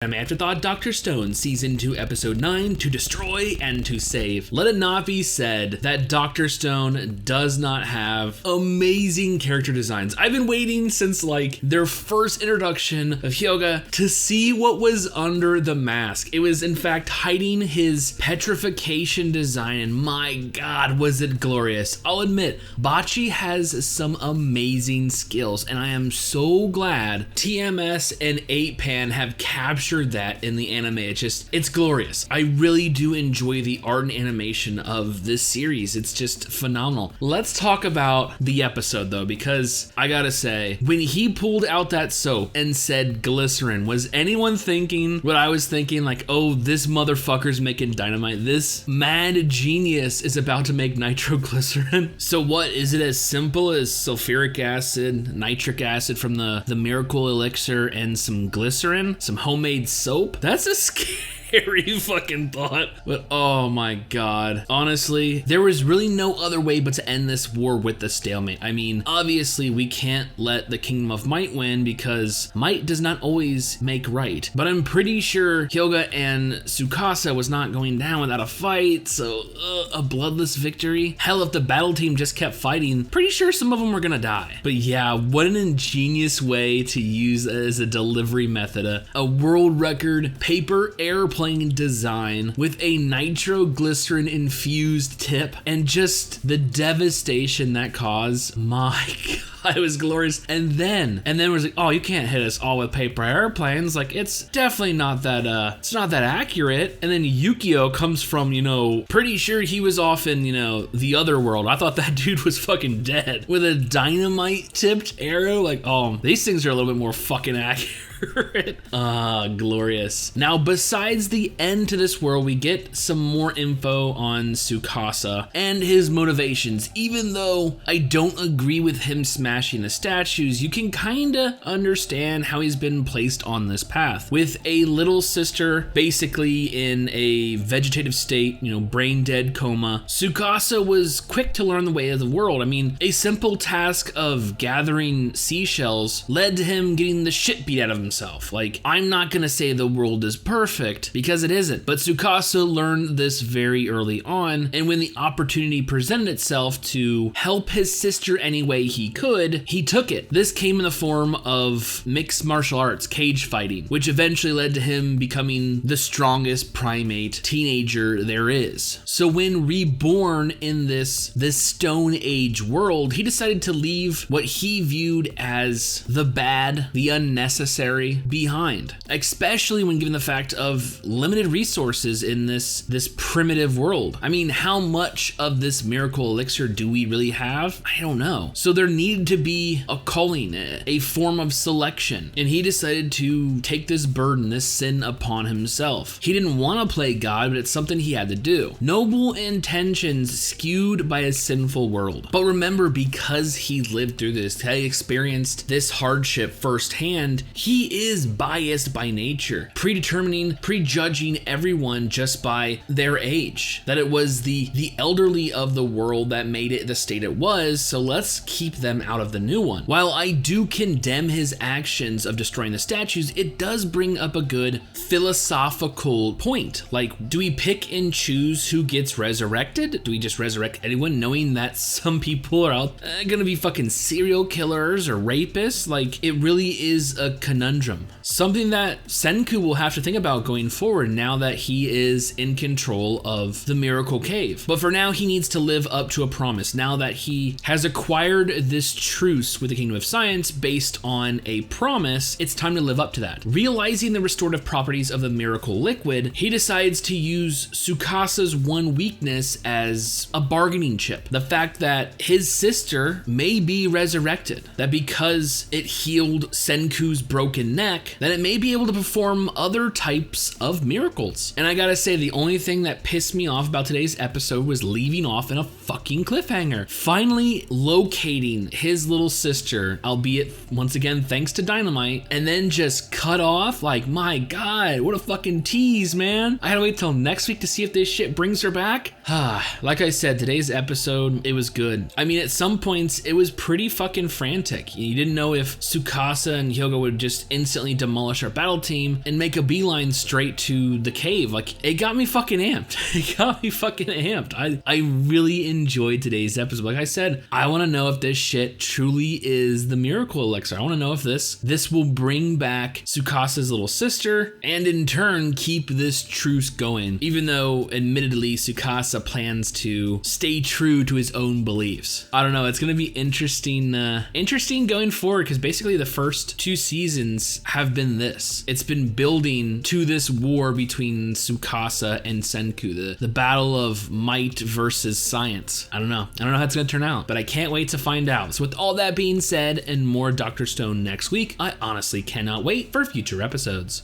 I'm Afterthought, Dr. Stone, Season 2, Episode 9, To Destroy and to Save. Let it not be said that Dr. Stone does not have amazing character designs. I've been waiting since their first introduction of Hyuga to see what was under the mask. It was in fact hiding his petrification design, and my god was it glorious. I'll admit, Bocce has some amazing skills, and I am so glad TMS and 8pan have captured that in the anime. It's glorious. I really do enjoy the art and animation of this series. It's just phenomenal. Let's talk about the episode though, because I gotta say, when he pulled out that soap and said glycerin, was anyone thinking what I was thinking? Oh, this motherfucker's making dynamite. This mad genius is about to make nitroglycerin. So what, is it as simple as sulfuric acid, nitric acid from the miracle elixir, and some glycerin, some homemade soap? That's a scary fucking thought. But oh my god, honestly, there was really no other way but to end this war with the stalemate. I mean, obviously we can't let the Kingdom of Might win because might does not always make right, but I'm pretty sure Hyuga and Tsukasa was not going down without a fight, so a bloodless victory. Hell, if the battle team just kept fighting, pretty sure some of them were gonna die. But yeah, what an ingenious way to use as a delivery method. A world record paper airplane design with a nitroglycerin infused tip, and just the devastation that caused. My god, it was glorious. And then it was oh, you can't hit us all with paper airplanes. It's definitely not that it's not that accurate. And then Yukio comes from, pretty sure he was off in, the other world. I thought that dude was fucking dead with a dynamite tipped arrow. Oh, these things are a little bit more fucking accurate. Glorious. Now, besides the end to this world, we get some more info on Tsukasa and his motivations. Even though I don't agree with him smashing the statues, you can kinda understand how he's been placed on this path. With a little sister basically in a vegetative state, brain dead coma, Tsukasa was quick to learn the way of the world. I mean, a simple task of gathering seashells led to him getting the shit beat out of himself. I'm not gonna say the world is perfect, because it isn't, but Tsukasa learned this very early on, and when the opportunity presented itself to help his sister any way he could, he took it. This came in the form of mixed martial arts, cage fighting, which eventually led to him becoming the strongest primate teenager there is. So when reborn in this Stone Age world, he decided to leave what he viewed as the bad, the unnecessary behind, especially when given the fact of limited resources in this primitive world. I mean, how much of this miracle elixir do we really have? I don't know. So there needed to be a calling, a form of selection, and he decided to take this burden, this sin upon himself. He didn't want to play God, but it's something he had to do. Noble intentions skewed by a sinful world. But remember, because he lived through this, he experienced this hardship firsthand, he is biased by nature, prejudging everyone just by their age, that it was the elderly of the world that made it the state it was, so let's keep them out of the new one. While I do condemn his actions of destroying the statues, it does bring up a good philosophical point. Do we pick and choose who gets resurrected? Do we just resurrect anyone, knowing that some people are out gonna be fucking serial killers or rapists? It really is a conundrum. Something that Senku will have to think about going forward now that he is in control of the Miracle Cave. But for now, he needs to live up to a promise. Now that he has acquired this truce with the Kingdom of Science based on a promise, it's time to live up to that. Realizing the restorative properties of the Miracle Liquid, he decides to use Tsukasa's one weakness as a bargaining chip. The fact that his sister may be resurrected, that because it healed Senku's broken neck, that it may be able to perform other types of miracles. And I gotta say, the only thing that pissed me off about today's episode was leaving off in a fucking cliffhanger. Finally locating his little sister, albeit once again thanks to dynamite, and then just cut off. My god, what a fucking tease, man. I gotta wait till next week to see if this shit brings her back. Like I said, today's episode, it was good. I mean, at some points it was pretty fucking frantic. You didn't know if Tsukasa and Hyuga would just instantly demolish our battle team and make a beeline straight to the cave. Like, it got me fucking amped. It got me fucking amped. I really enjoyed today's episode. Like I said, I want to know if this shit truly is the miracle elixir. I want to know if this will bring back Tsukasa's little sister and in turn keep this truce going, even though admittedly Tsukasa plans to stay true to his own beliefs. I don't know, it's going to be interesting going forward, because basically the first 2 seasons have been this. It's been building to this war between Tsukasa and Senku, the battle of might versus science. I don't know how it's going to turn out, but I can't wait to find out. So with all that being said and more Dr. Stone next week, I honestly cannot wait for future episodes.